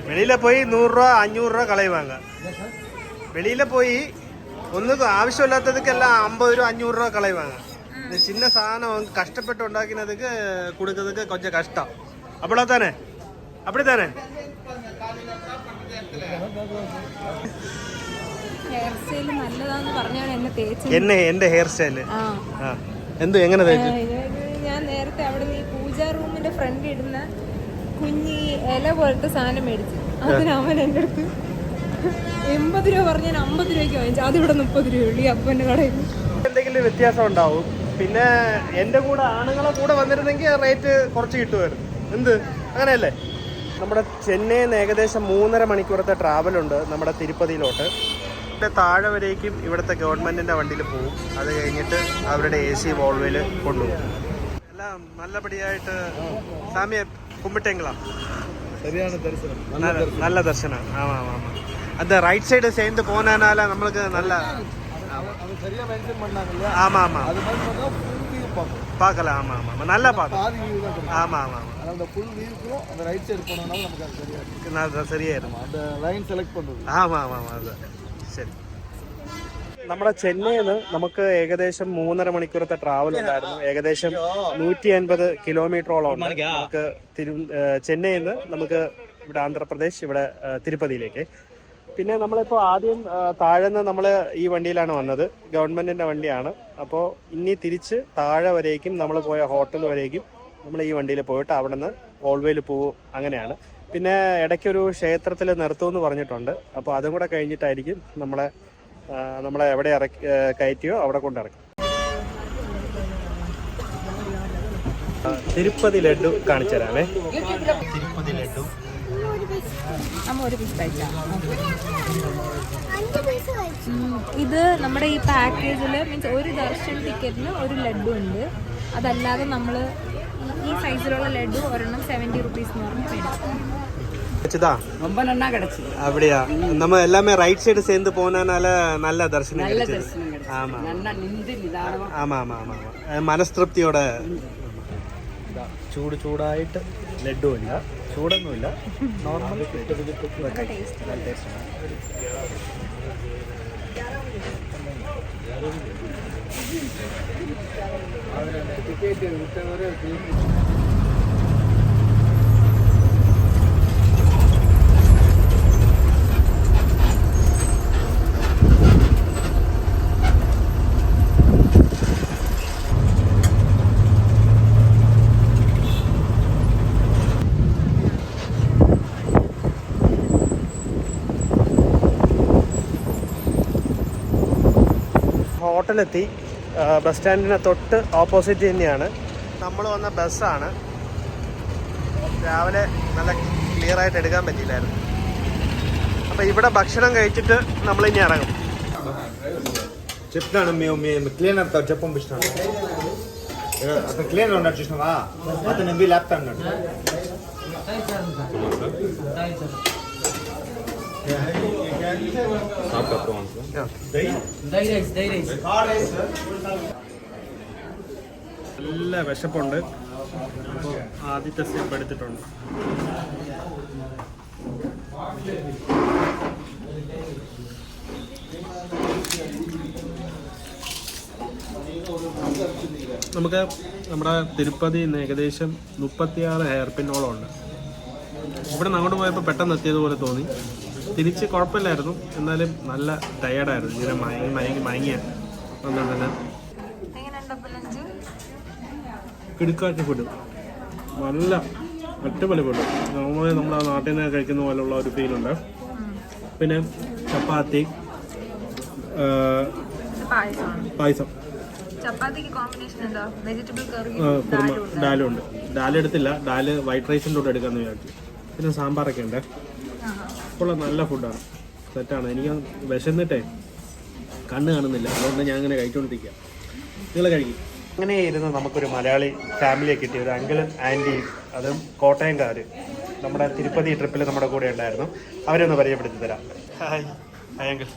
വെളിയിലെ പോയി 100 രൂപ 500 രൂപ കളയുവാങ്ക. വെളിയിലെ പോയി ഒന്നും ആവശ്യമില്ലാത്തതൊക്കെല്ലാം 50 രൂപ 500 രൂപ കളയുവാങ്ക. இந்த சின்ன சாதனம் கஷ்டப்பட்டு உண்டாக்கினதுக்கு கொடுக்கறதுக்கு கொஞ்சம் கஷ்டம். அப்படித்தானே? அப்படித்தானே? ഹെയർ സ്റ്റൈൽ നല്ലതാന്ന് പറഞ്ഞാണ് എന്നെ തേച്ചത്. എന്റെ ഹെയർ സ്റ്റൈല് എന്ത് എങ്ങനെ തേച്ചു? ഞാൻ നേരത്തെ അവിടെ ഈ പൂജാ റൂമിന്റെ ഫ്രണ്ട് ഇടുന്ന കുഞ്ഞി ഇല പോലത്തെ സാധനം മേടിച്ചു. അതിന് അവൻ എൻ്റെ അടുത്ത് 80 രൂപ പറഞ്ഞ് ഞാൻ 50 രൂപയ്ക്ക് വാങ്ങിച്ചു. അതിവിടെ 30 രൂപയുള്ളൂ ഈ അപ്പൻ്റെ കടയിൽ. എന്തെങ്കിലും വ്യത്യാസം ഉണ്ടാവും. പിന്നെ എന്റെ കൂടെ ആണുങ്ങളെ കൂടെ വന്നിരുന്നെങ്കിൽ റേറ്റ് കുറച്ച് കിട്ടുമായിരുന്നു. എന്ത് അങ്ങനെയല്ലേ? നമ്മുടെ ചെന്നൈയിൽ നിന്ന് ഏകദേശം 3.5 മണിക്കൂറത്തെ ട്രാവലുണ്ട് നമ്മുടെ തിരുപ്പതിയിലോട്ട്. ഇവിടെ താഴെ വരേക്കും ഇവിടുത്തെ ഗവൺമെന്റിന്റെ വണ്ടിയിൽ പോകും. അത് കഴിഞ്ഞിട്ട് അവരുടെ AC വോൾവേയിൽ കൊണ്ടുപോകും. എല്ലാം നല്ലപടിയായിട്ട് സ്വാമിയെ കുമ്പിട്ടെങ്കിലാ നല്ല ദർശനം. അത് റൈറ്റ് സൈഡ് சேர்ந்து போனால நம்மளுக்கு நல்ல ஆமா ஆமா பார்க்கலாம். ஆமா ஆமா நல்லா பார்க்கலாம். ஆமா ஆமா அந்த ஃபுல் வியூக்கும் அந்த ரைட் சைடு போனோம்னா நமக்கு அது சரியா இருக்கும். நான் சரியா இருக்கும் அந்த லைன் செலக்ட் பண்றது. ஆமா ஆமா ஆமா அது ശരി. നമ്മുടെ ചെന്നൈയിൽ നിന്ന് നമുക്ക് ഏകദേശം 3.5 മണിക്കൂറത്തെ ട്രാവൽ ഉണ്ടായിരുന്നു. ഏകദേശം 150 കിലോമീറ്ററോളം ഉണ്ട് നമുക്ക് ചെന്നൈയിൽ നിന്ന് നമുക്ക് ഇവിടെ ആന്ധ്രാപ്രദേശ് ഇവിടെ തിരുപ്പതിയിലേക്ക്. പിന്നെ നമ്മളിപ്പോൾ ആദ്യം താഴെ നിന്ന് നമ്മൾ ഈ വണ്ടിയിലാണ് വന്നത്, ഗവൺമെന്റിന്റെ വണ്ടിയാണ്. അപ്പോൾ ഇനി തിരിച്ച് താഴെ വരേക്കും നമ്മൾ പോയ ഹോട്ടൽ വരേക്കും നമ്മൾ ഈ വണ്ടിയിൽ പോയിട്ട് അവിടെ നിന്ന് വോൾവേയിൽ പോകും. അങ്ങനെയാണ്. പിന്നെ ഇടയ്ക്കൊരു ക്ഷേത്രത്തിൽ നിർത്തുമെന്ന് പറഞ്ഞിട്ടുണ്ട്. അപ്പോൾ അതും കൂടെ കഴിഞ്ഞിട്ടായിരിക്കും നമ്മളെ എവിടെ കയറ്റിയോ അവിടെ കൊണ്ടിറക്കും. തിരുപ്പതി ലഡു കാണിച്ചു തരാമേ. തിരുപ്പതി ലഡു ഇത് നമ്മുടെ ഈ പാക്കേജിൽ മീൻസ് ഒരു ദർശൻ ടിക്കറ്റിന് ഒരു ലഡു ഉണ്ട്. അതല്ലാതെ നമ്മൾ ഈ സൈസിലുള്ള ലഡു ഒരെണ്ണം 70 റുപ്പീസ് എന്ന് പറഞ്ഞ് മേടിച്ചു. ரொம்ப நல்லா கிடைச்சது. அப்படியா? நம்ம எல்லாமே ரைட் சைடு சேர்ந்து போனனால நல்ல தரிசனம் கிடைச்சது. ஆமா நல்லா நின்று நிதானமா. ஆமா ஆமா ஆமா മനസ്തൃപ്തിയോടെ. ചൂടായിട്ട് ലഡു ഇല്ല, ചൂടൊന്നുമില്ല, നോർമൽ ഹോട്ടലെത്തി. ബസ് സ്റ്റാൻഡിന് തൊട്ട് ഓപ്പോസിറ്റ് തന്നെയാണ്. നമ്മൾ വന്ന ബസ്സാണ്. രാവിലെ നല്ല ക്ലിയർ ആയിട്ട് എടുക്കാൻ പറ്റിയില്ലായിരുന്നു. അപ്പോൾ ഇവിടെ ഭക്ഷണം കഴിച്ചിട്ട് നമ്മളിനി ഇറങ്ങും. చెప్తాను మేము క్లీనర్ తో చెప్పం పిస్తాను. అతను క్లీనర్ ఉన్నాడు చూసినావా, అతను ఎంబీ ల్యాప్టాప్ అన్నాడు. നല്ല വിശപ്പുണ്ട്. അപ്പോൾ ആദ്യത്തെ സ്റ്റെപ്പ് എടുത്തിട്ടുണ്ട്. നമുക്ക് നമ്മുടെ തിരുപ്പതിയിൽ നിന്ന് ഏകദേശം 36 ഹെയർ പിന്നോളം ഉണ്ട്. ഇവിടെ നിന്ന് അങ്ങോട്ട് പോയപ്പോൾ പെട്ടെന്ന് എത്തിയതുപോലെ തോന്നി. തിരിച്ച് കുഴപ്പമില്ലായിരുന്നു, എന്നാലും നല്ല ടയേർഡായിരുന്നു. ഇങ്ങനെ മയങ്ങിയ അതുകൊണ്ട് തന്നെ കിടുക്കാറ്റ് ഫുഡ്, നല്ല അടിപൊളി ഫുഡ്. നോർമലി നമ്മുടെ നാട്ടിൽ നിന്ന് കഴിക്കുന്ന പോലുള്ള ഒരു ഫീലുണ്ട്. പിന്നെ ചപ്പാത്തി, പായസം, ചപ്പാത്തിക്ക് കോമ്പിനേഷൻ എന്താ? വെജിറ്റബിൾ കറി, ഡാലും ഉണ്ട്. ഡാൽ എടുത്തില്ല, ഡാല് വൈറ്റ് റൈസിൻ്റെ കൂടെ എടുക്കാമെന്ന് വിചാരിച്ചു. പിന്നെ സാമ്പാറൊക്കെ ഉണ്ട്. ഇപ്പോൾ നല്ല ഫുഡാണ്, സെറ്റാണ്. എനിക്ക് വിശന്നിട്ടേ കണ്ണ് കാണുന്നില്ല, അതുകൊണ്ട് ഞാൻ അങ്ങനെ കഴിച്ചുകൊണ്ടിരിക്കുക. നിങ്ങൾ കഴിക്കും. അങ്ങനെ ഇരുന്ന് നമുക്കൊരു മലയാളി ഫാമിലിയെ കിട്ടി, ഒരു അങ്കിളും ആൻറ്റിയും, അതും കോട്ടയംകാർ. നമ്മുടെ തിരുപ്പതി ട്രിപ്പിൽ നമ്മുടെ കൂടെ ഉണ്ടായിരുന്നു. അവരൊന്ന് പരിചയപ്പെടുത്തി തരാം. ഹായ് ഹായ് അങ്കിൾ,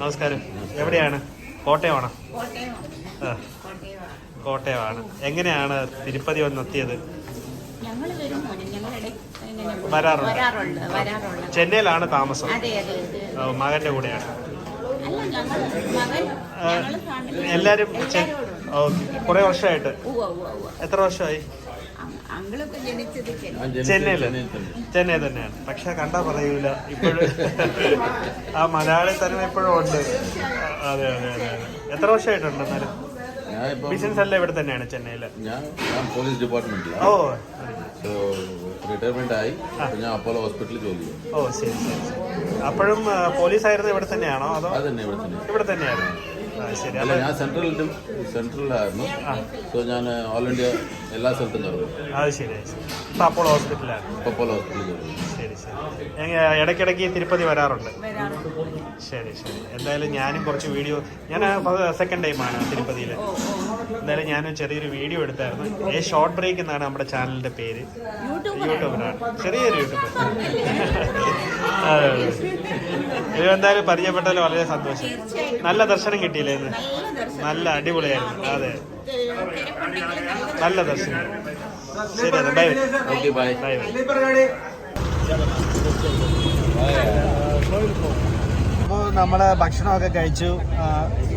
നമസ്കാരം. എവിടെയാണ്? കോട്ടയമാണോ? കോട്ടയമാണ്. എങ്ങനെയാണ് തിരുപ്പതി വന്നെത്തിയത്? വരാറുണ്ട്. ചെന്നൈയിലാണ് താമസം. മകന്റെ കൂടെയാണ്. എല്ലാരും കുറെ വർഷമായിട്ട്. എത്ര വർഷമായി? ചെന്നൈ തന്നെയാണ്. പക്ഷെ കണ്ടാ പറയൂല, ഇപ്പോഴും ആ മലയാളി തനിമ ഇപ്പോഴും ഉണ്ട്. അതെ അതെ അതെ അതെ. എത്ര വർഷമായിട്ടുണ്ട് എന്നാലും? ബിസിനസ് എല്ലാം ഇവിടെ തന്നെയാണ്, ചെന്നൈയില്. ഞാൻ പോലീസ് ഡിപ്പാർട്ട്മെന്റിലാണ്. ഓ, റിട്ടയർമെന്റ് ആയി. ഞാൻ അപ്പോളോ ഹോസ്പിറ്റലിൽ ജോലി ചെയ്യും. ഓ ശരി ശരി ശരി. അപ്പോഴും പോലീസ് ആയിരുന്നു ഇവിടെ തന്നെയാണോ അതോ? അതന്നെ ഇവിടെ തന്നെയായിരുന്നു. ശരി. അല്ല, ഞാൻ സെൻട്രലായിരുന്നു. സോ ഞാൻ ഓൾ ഇന്ത്യ എല്ലാ സ്ഥലത്തും കയറും. അത് ശരി. ഇപ്പൊ അപ്പോളോ ഹോസ്പിറ്റലാണ്. അപ്പോളോ ഹോസ്പിറ്റലിൽ. ശരി ശരി. ഇടയ്ക്കിടയ്ക്ക് തിരുപ്പതി വരാറുണ്ട്. ശരി ശരി. എന്തായാലും ഞാനും കുറച്ച് വീഡിയോ, ഞാൻ സെക്കൻഡ് ടൈമാണ് തിരുപ്പതിയിൽ. എന്തായാലും ഞാനും ചെറിയൊരു വീഡിയോ എടുത്തായിരുന്നു. ഷോർട്ട് ബ്രേക്ക് എന്നാണ് നമ്മുടെ ചാനലിന്റെ പേര്. യൂട്യൂബിലാണ്, ചെറിയൊരു യൂട്യൂബ്. ഇത് എന്തായാലും പരിചയപ്പെട്ടതിൽ വളരെ സന്തോഷം. നല്ല ദർശനം കിട്ടിയില്ലേ ഇന്ന്? നല്ല അടിപൊളിയായിരുന്നു. അതെ, നല്ല ദർശനം. ശരി, അതെ. Bye bye bye. അപ്പോൾ നമ്മൾ ഭക്ഷണമൊക്കെ കഴിച്ചു.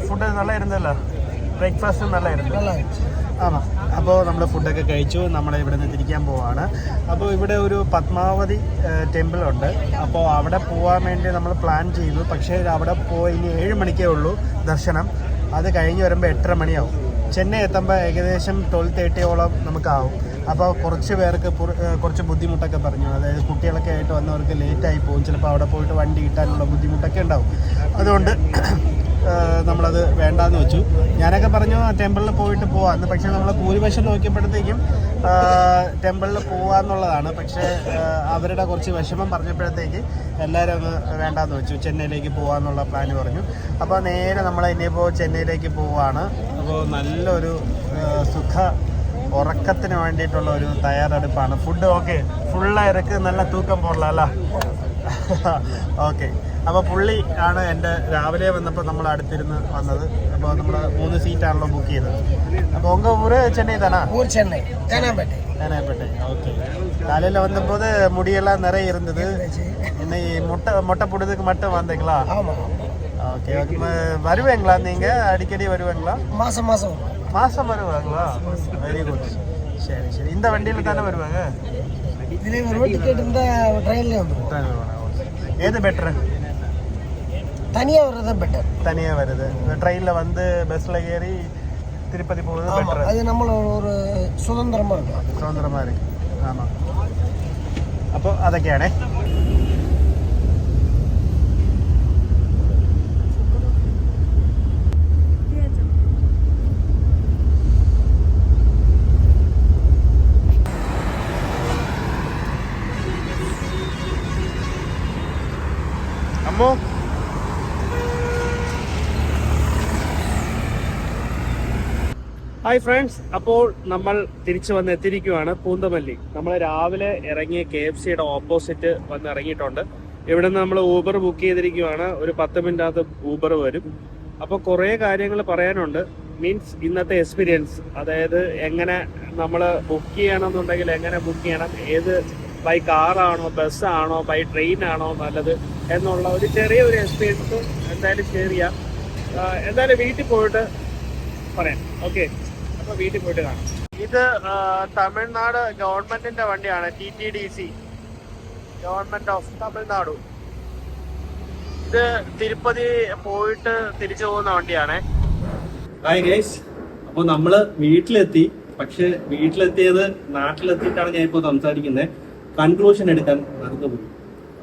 ഫുഡ് നല്ലായിരുന്നല്ലോ, ബ്രേക്ക്ഫാസ്റ്റ് നല്ലായിരുന്നു. ആണോ? അപ്പോൾ നമ്മൾ ഫുഡൊക്കെ കഴിച്ചു. നമ്മൾ ഇവിടെ നിന്ന് തിരിക്കാൻ പോവാണ്. അപ്പോൾ ഇവിടെ ഒരു പത്മാവതി ടെമ്പിൾ ഉണ്ട്. അപ്പോൾ അവിടെ പോകാൻ വേണ്ടി നമ്മൾ പ്ലാൻ ചെയ്തു. പക്ഷേ അവിടെ പോയി ഇനി 7 മണിക്കേ ഉള്ളൂ ദർശനം. അത് കഴിഞ്ഞ് വരുമ്പോൾ 8:30 മണിയാവും. ചെന്നൈ എത്തുമ്പോൾ ഏകദേശം 12:30 നമുക്കാവും. അപ്പോൾ കുറച്ച് പേർക്ക് കുറച്ച് ബുദ്ധിമുട്ടൊക്കെ പറഞ്ഞു. അതായത് കുട്ടികളൊക്കെ ആയിട്ട് വന്നവർക്ക് ലേറ്റായി പോകും, ചിലപ്പോൾ അവിടെ പോയിട്ട് വണ്ടി കിട്ടാനുള്ള ബുദ്ധിമുട്ടൊക്കെ ഉണ്ടാവും. അതുകൊണ്ട് നമ്മളത് വേണ്ടാന്ന് വെച്ചു. ഞാനൊക്കെ പറഞ്ഞു ടെമ്പിളിൽ പോയിട്ട് പോവാമെന്ന്. പക്ഷേ നമ്മൾ ഭൂരിപക്ഷം നോക്കിയപ്പോഴത്തേക്കും ടെമ്പിളിൽ പോകാമെന്നുള്ളതാണ്. പക്ഷേ അവരുടെ കുറച്ച് വിഷമം പറഞ്ഞപ്പോഴത്തേക്ക് എല്ലാവരും അങ്ങ് വേണ്ടാന്ന് വെച്ചു. ചെന്നൈയിലേക്ക് പോകാമെന്നുള്ള പ്ലാൻ പറഞ്ഞു. അപ്പോൾ നേരെ നമ്മൾ ഇനിയിപ്പോൾ ചെന്നൈയിലേക്ക് പോവുകയാണ്. അപ്പോൾ നല്ലൊരു ഉറക്കത്തിന് വേണ്ടിയിട്ടുള്ള ഒരു തയ്യാറെടുപ്പാണ്. ഫുഡ് ഓക്കെ, ഫുള്ളായിരക്ക് നല്ല തൂക്കം പോടല. ഓക്കെ. അപ്പോൾ പുള്ളി ആണ് എൻ്റെ രാവിലെ വന്നപ്പോൾ നമ്മൾ അടുത്തിരുന്ന് വന്നത്. അപ്പോൾ നമ്മൾ 3 സീറ്റാണല്ലോ ബുക്ക് ചെയ്തത്. അപ്പോൾ ഉങ്ക ഊര് ചെന്നൈ தானா? ஊர் சென்னை, தேனாம்பேட்டை. ஓகே. காலையில் வந்தபோது முடியெல்லாம் நிறைய இருந்தது. இன்னைக்கு மொட்டை போடுறதுக்கு மட்டும் வந்தீங்களா? ஆமாம். Okay okay. வருவீங்களா நீங்கள்? அடிக்கடி வருவீங்களா? மாதம் வருவாங்களா? Very good. சரி சரி. இந்த வண்டியில் தானே வருவாங்க? இதிலே வருவோம். டிக்கெட் இருந்தால் ட்ரெயின்லேயே வந்துடும். ஏது பெட்ரு? தனியாக வர்றது தான் பெட்டர். தனியாக வருது. ட்ரெயினில் வந்து பஸ்ஸில் ஏறி திருப்பதி போகிறது பெட்டர். அது நம்மள ஒரு சுதந்திரமாக இருக்கு. ஆமாம். അപ്പോൾ അതൊക്കെയാണേ. അമ്മോ, ഹായ് ഫ്രണ്ട്സ്. അപ്പോൾ നമ്മൾ തിരിച്ചു വന്ന് എത്തിയിരിക്കുകയാണ് പൂന്തമല്ലി. നമ്മൾ രാവിലെ ഇറങ്ങിയ KFCയുടെ ഓപ്പോസിറ്റ് വന്ന് ഇറങ്ങിയിട്ടുണ്ട്. ഇവിടെ നിന്ന് നമ്മൾ ഊബർ ബുക്ക് ചെയ്തിരിക്കുകയാണ്. ഒരു 10 മിനിറ്റകത്ത് ഊബർ വരും. അപ്പോൾ കുറേ കാര്യങ്ങൾ പറയാനുണ്ട്. മീൻസ് ഇന്നത്തെ എക്സ്പീരിയൻസ്, അതായത് എങ്ങനെ നമ്മൾ ബുക്ക് ചെയ്യണമെന്നുണ്ടെങ്കിൽ എങ്ങനെ ബുക്ക് ചെയ്യണം, ഏത് ബൈ കാറാണോ ബസ്സാണോ ബൈ ട്രെയിനാണോ നല്ലത് എന്നുള്ള ഒരു ചെറിയൊരു എക്സ്പീരിയൻസ് എന്തായാലും ഷെയർ ചെയ്യാം. എന്തായാലും വീട്ടിൽ പോയിട്ട് പറയാം. ഓക്കെ, അപ്പോൾ വീട്ടിൽ പോയിട്ട് കാണാം. ഇത് തമിഴ്നാട് ഗവൺമെന്റിന്റെ വണ്ടിയാണ്, TTDC, ഗവൺമെന്റ് ഓഫ് തമിഴ്നാടു. ഇത് തിരുപ്പതി പോയിട്ട് തിരിച്ചു പോകുന്ന വണ്ടിയാണേ. Hi guys. അപ്പോൾ നമ്മള് വീട്ടിലെത്തി. പക്ഷെ വീട്ടിലെത്തിയത് നാട്ടിലെത്തിയിട്ടാണ് ഞാൻ ഇപ്പോൾ സംസാരിക്കുന്നത്. കൺക്ലൂഷൻ എടുക്കാൻ നടന്നുപോയി.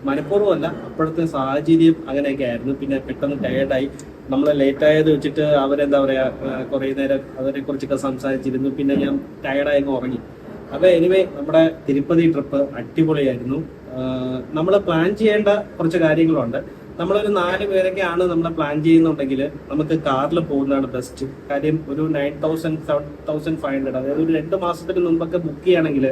മനഃപൂർവ്വമല്ല, അപ്പോഴത്തെ സാഹചര്യം അങ്ങനെയൊക്കെ ആയിരുന്നു. പിന്നെ പെട്ടെന്ന് ടയേർഡായി. നമ്മൾ ലേറ്റ് ആയത് വെച്ചിട്ട് അവരെന്താ പറയാ കുറെ നേരം അതിനെ കുറിച്ചൊക്കെ സംസാരിച്ചിരുന്നു. പിന്നെ ഞാൻ ടയർഡായി ഉറങ്ങി. അപ്പൊ എനിവേ നമ്മുടെ തിരുപ്പതി ട്രിപ്പ് അടിപൊളിയായിരുന്നു. നമ്മൾ പ്ലാൻ ചെയ്യേണ്ട കുറച്ച് കാര്യങ്ങളുണ്ട്. നമ്മളൊരു 4 പേരൊക്കെയാണ് നമ്മൾ പ്ലാൻ ചെയ്യുന്നുണ്ടെങ്കിൽ നമുക്ക് കാറിൽ പോകുന്നതാണ് ബെസ്റ്റ്. കാര്യം ഒരു 9,000 7,500 അതായത് ഒരു 2 മാസത്തിന് മുമ്പൊക്കെ ബുക്ക് ചെയ്യുകയാണെങ്കിൽ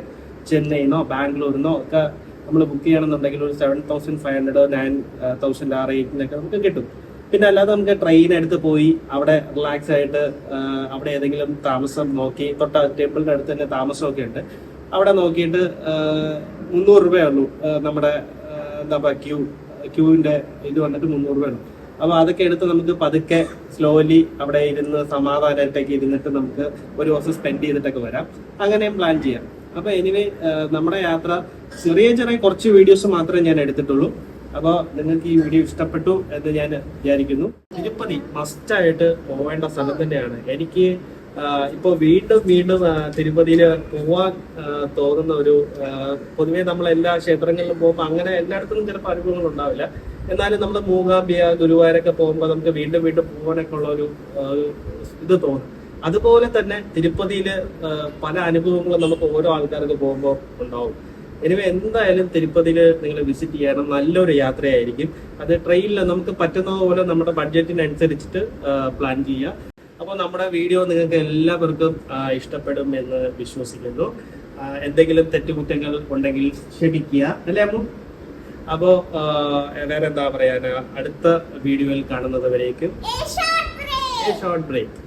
ചെന്നൈന്നോ ബാംഗ്ലൂരിന്നോ ഒക്കെ നമ്മൾ ബുക്ക് ചെയ്യണമെന്നുണ്ടെങ്കിൽ ഒരു 7,500 9,000 ആ റേറ്റിനൊക്കെ നമുക്ക് കിട്ടും. പിന്നെ അല്ലാതെ നമുക്ക് ട്രെയിൻ എടുത്ത് പോയി അവിടെ റിലാക്സ് ആയിട്ട് അവിടെ ഏതെങ്കിലും താമസം നോക്കി, തൊട്ട ടെമ്പിളിന്റെ അടുത്ത് തന്നെ താമസമൊക്കെ ഉണ്ട്, അവിടെ നോക്കിയിട്ട് 300 രൂപയുള്ളൂ നമ്മുടെ എന്താ പറയുക ക്യൂവിന്റെ ഇത് വന്നിട്ട് 300 രൂപയാണ്. അപ്പൊ അതൊക്കെ എടുത്ത് നമുക്ക് പതുക്കെ സ്ലോലി അവിടെ ഇരുന്ന് സമാധാനമായിട്ടൊക്കെ ഇരുന്നിട്ട് നമുക്ക് ഒരു ദിവസം സ്പെൻഡ് ചെയ്തിട്ടൊക്കെ വരാം. അങ്ങനെയും പ്ലാൻ ചെയ്യാം. അപ്പൊ എനിവേ നമ്മുടെ യാത്ര ചെറിയ ചെറിയ കുറച്ച് വീഡിയോസ് മാത്രമേ ഞാൻ എടുത്തിട്ടുള്ളൂ. അപ്പോൾ നിങ്ങൾക്ക് ഈ വീഡിയോ ഇഷ്ടപ്പെട്ടു എന്ന് ഞാൻ വിചാരിക്കുന്നു. തിരുപ്പതി മസ്റ്റായിട്ട് പോവേണ്ട സ്ഥലം തന്നെയാണ്. എനിക്ക് ഇപ്പോൾ വീണ്ടും തിരുപ്പതിയിൽ പോവാൻ തോന്നുന്ന ഒരു പൊതുവെ നമ്മൾ എല്ലാ ക്ഷേത്രങ്ങളിലും പോകുമ്പോൾ അങ്ങനെ എല്ലായിടത്തും ചിലപ്പോൾ അനുഭവങ്ങൾ ഉണ്ടാവില്ല. എന്നാലും നമ്മൾ മൂകാംബിക ഗുരുവായൂരൊക്കെ പോകുമ്പോൾ നമുക്ക് വീണ്ടും പോകാനൊക്കെ ഉള്ള ഒരു ഇത് തോന്നും. അതുപോലെ തന്നെ തിരുപ്പതിയിൽ പല അനുഭവങ്ങളും നമുക്ക് ഓരോ ആൾക്കാർക്ക് പോകുമ്പോൾ ഉണ്ടാവും. എനിവേ എന്തായാലും തിരുപ്പതിയിൽ നിങ്ങൾ വിസിറ്റ് ചെയ്യണം. നല്ലൊരു യാത്രയായിരിക്കും. അത് ട്രെയിനിൽ നമുക്ക് പറ്റുന്ന പോലെ നമ്മുടെ ബഡ്ജറ്റിനനുസരിച്ചിട്ട് പ്ലാൻ ചെയ്യുക. അപ്പോൾ നമ്മുടെ വീഡിയോ നിങ്ങൾക്ക് എല്ലാവർക്കും ഇഷ്ടപ്പെടും എന്ന് വിശ്വസിക്കുന്നു. എന്തെങ്കിലും തെറ്റുകുറ്റങ്ങൾ ഉണ്ടെങ്കിൽ ക്ഷമിക്കുക, അല്ലേ അമ്മു? അപ്പോൾ വേറെ എന്താ പറയാ, അടുത്ത വീഡിയോയിൽ കാണുന്നത് വരേക്കും ഷോർട്ട് ബ്രേക്ക്.